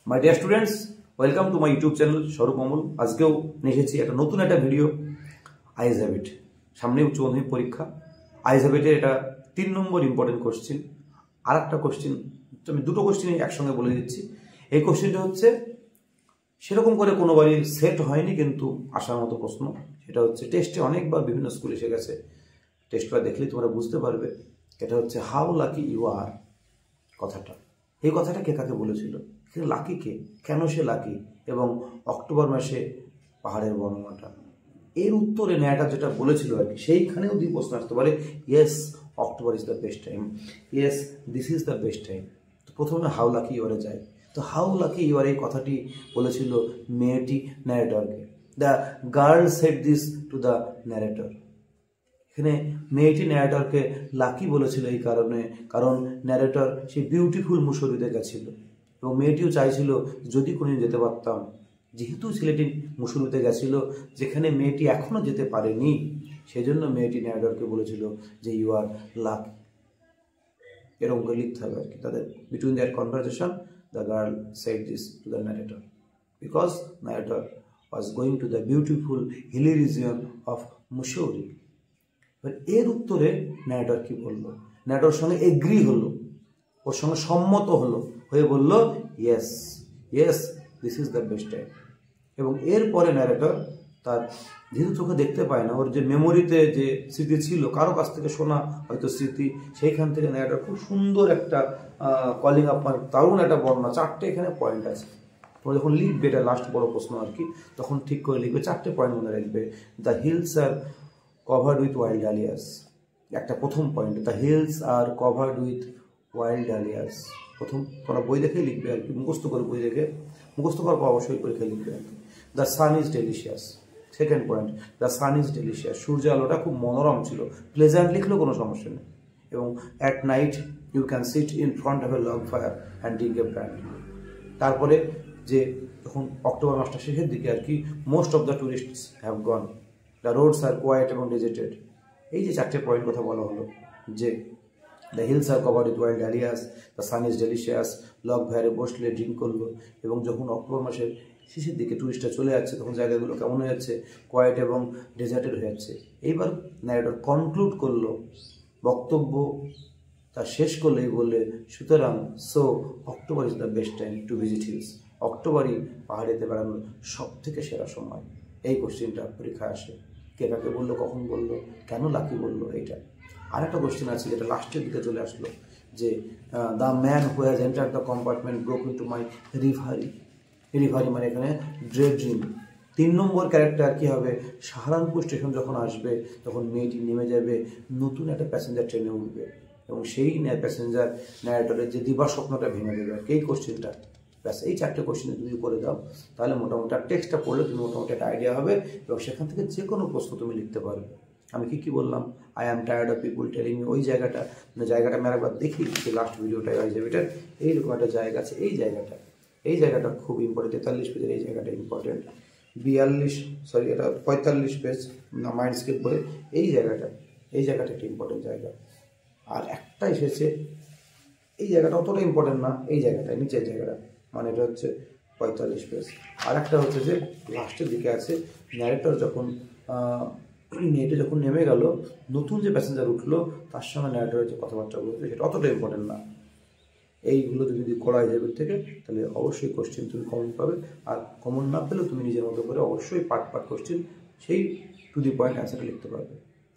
My dear students, welcome to my YouTube channel স্বরূপ অমল। আজকেও নিয়ে এসেছি একটা নতুন একটা ভিডিও। আইস হ্যাবিট, সামনে উচ্চ মাধ্যমিক পরীক্ষা। আইস হ্যাবিটের এটা 3 নম্বর ইম্পর্টেন্ট কোশ্চিন। আর একটা কোশ্চিন, আমি দুটো কোশ্চিন একসঙ্গে বলে দিচ্ছি। এই কোশ্চিনটা হচ্ছে সেরকম করে কোনোবারই সেট হয়নি, কিন্তু আসার মতো প্রশ্ন। সেটা হচ্ছে টেস্টে অনেকবার বিভিন্ন স্কুলে এসে গেছে, টেস্টটা দেখলেই তোমরা বুঝতে পারবে। এটা হচ্ছে হাউ লাকি ইউ আর কথাটা। এই কথাটা কে কাকে বলেছিল, লাকি কে, কেন সে লাকি, এবং অক্টোবর মাসে পাহাড়ের বর্ণনাটা। এর উত্তরে ন্যায়টা যেটা বলেছিল আর কি, সেইখানেও 2 প্রশ্ন আসতে পারে। Yes, October is the best time, yes this is the best time. তো প্রথমে হাউ লাকি ইউরে যায়। তো হাউ লাকি ইউর এই কথাটি বলেছিল মেয়েটি ন্যারেটরকে। The girl said this to the narrator. এখানে মেয়েটি ন্যারেটরকে লাকি বলেছিল এই কারণে, কারণ ন্যারেটর সেই বিউটিফুল মুসৌরিতে গেছিল এবং মেয়েটিও চাইছিল যদি কোনোদিন যেতে পারতাম। যেহেতু ছেলেটি মুসৌরিতে গেছিল, যেখানে মেয়েটি এখনও যেতে পারেনি, সেজন্য মেয়েটি ন্যারেটরকে বলেছিল যে ইউ আর লাকি। এরকম করে লিখতে হবে আর কি। তাদের between their conversation the girl said this to the narrator because narrator was going to the beautiful hilly region of Mussoorie. এর উত্তরে ন্যারেটর কি বললো? ন্যারেটর সঙ্গে এগ্রি হলো, ওর সঙ্গে সম্মত হলো, হয়ে বলল yes yes this is the best time. এবং এরপরে ন্যারেটর তার যেহেতু চোখে দেখতে পায় না, ওর যে মেমোরিতে যে স্মৃতি ছিল, কারো কাছ থেকে শোনা হয়তো স্মৃতি, সেইখান থেকে ন্যারেটর খুব সুন্দর একটা কলিং আপ, মানে দারুণ একটা বর্ণনা। 4টে এখানে পয়েন্ট আছে। তোমরা যখন লিখবে, এটা লাস্ট বড় প্রশ্ন আর কি, তখন ঠিক করে লিখবে, 4টে পয়েন্ট মনে রাখবে। The hills are covered with wild dahlias, একটা প্রথম পয়েন্ট। The hills are covered with wild dahlias. প্রথম তোমরা বই দেখেই লিখবে আর কি, মুখস্থ করে বই দেখে, মুখস্থ করার পর অবশ্যই পরীক্ষায় লিখবে আর কি। The sun is delicious, second point. The sun is delicious, সূর্য আলোটা খুব মনোরম ছিল। প্লেজেন্ট লিখলেও কোনো সমস্যা নেই। এবং at night you can sit in front of a log fire and drink a brandy. তারপরে যে তখন অক্টোবর মাসটা শেষের দিকে আর কি, most of the tourists have gone, the roads are quiet এবং ডেজেটেড। এই যে 4টে পয়েন্ট কথা বলা হলো, যে the hills are covered with wild dahlias, the sun is delicious, log ফায়ারে বসলে ড্রিঙ্ক করলো। এবং যখন অক্টোবর মাসের শেষের দিকে টুরিস্টরা চলে যাচ্ছে, তখন জায়গাগুলো কেমন হয়ে যাচ্ছে, কোয়াইট এবং ডেজার্টেড হয়ে যাচ্ছে। এইবার ন্যারেটর কনক্লুড করলো বক্তব্য, তার শেষ করলো এই বললে, সুতরাং so October is the best time to visit hills. অক্টোবরই পাহাড়েতে বেড়ানোর সব থেকে সেরা সময়। এই কোশ্চেনটা পরীক্ষায় আসে। কে কাকে বললো, কখন বললো, কেন লাকি বললো, এইটা। আর একটা কোশ্চেন আছে যেটা লাস্টের দিকে চলে আসলো, যে the man who has entered the compartment broke into my reverie. Reverie মানে এখানে ড্রেড্রিং। 3 নম্বর ক্যারেক্টার কী হবে, সাহারানপুর স্টেশন যখন আসবে, তখন মেয়েটি নেমে যাবে, নতুন একটা প্যাসেঞ্জার ট্রেনে উঠবে, এবং সেই প্যাসেঞ্জার ন্যারেটরের যে দিবার স্বপ্নটা ভেঙে দেবে আর কি। এই কোশ্চেনটা ব্যাস, এই 4টে কোশ্চেন তুমি করে দাও, তাহলে মোটামুটি টেক্সটটা পড়লে তুমি মোটামুটি একটা আইডিয়া হবে, এবং সেখান থেকে যে কোনো প্রশ্ন তুমি লিখতে পারবে। আমি কি বললাম, I am tired of people telling me, ওই জায়গাটা, মানে জায়গাটা আমি একবার দেখি যে লাস্ট ভিডিওটাই হয়ে যাবে। এটা এইরকম একটা জায়গা আছে, এই জায়গাটা খুব ইম্পর্টেন্ট। 43 পেজের এই জায়গাটা ইম্পর্টেন্ট। 45 পেজ না মাইন্ডস্কেপ বলে এই জায়গাটা একটা ইম্পর্টেন্ট জায়গা। আর একটা এসেছে, এই জায়গাটা অতটা ইম্পর্টেন্ট না, এই জায়গাটা নিচের জায়গাটা, মানে এটা হচ্ছে 45 পেজ। আর একটা হচ্ছে যে লাস্টের দিকে আছে, ন্যারেটর যখন মেয়েটা যখন নেমে গেল, নতুন যে প্যাসেঞ্জার উঠলো, তার সঙ্গে ন্যারেটরের যে কথাবার্তা বলছে, সেটা অতটা ইম্পর্টেন্ট না। এইগুলো তুমি যদি করা যাবে থেকে, তাহলে অবশ্যই কোশ্চেন তুমি কমন পাবে। আর কমন না পেলেও তুমি নিজের মতো করে অবশ্যই পার্ট কোশ্চেন, সেই টু দি পয়েন্ট অ্যান্সারটা লিখতে পারবে।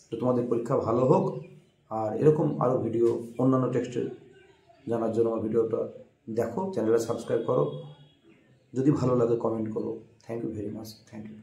তো তোমাদের পরীক্ষা ভালো হোক। আর এরকম আরও ভিডিও অন্যান্য টেক্সটের জানার জন্য আমার ভিডিওটা দেখো, চ্যানেলটা সাবস্ক্রাইব করো, যদি ভালো লাগে কমেন্ট করো। Thank you very much, thank you.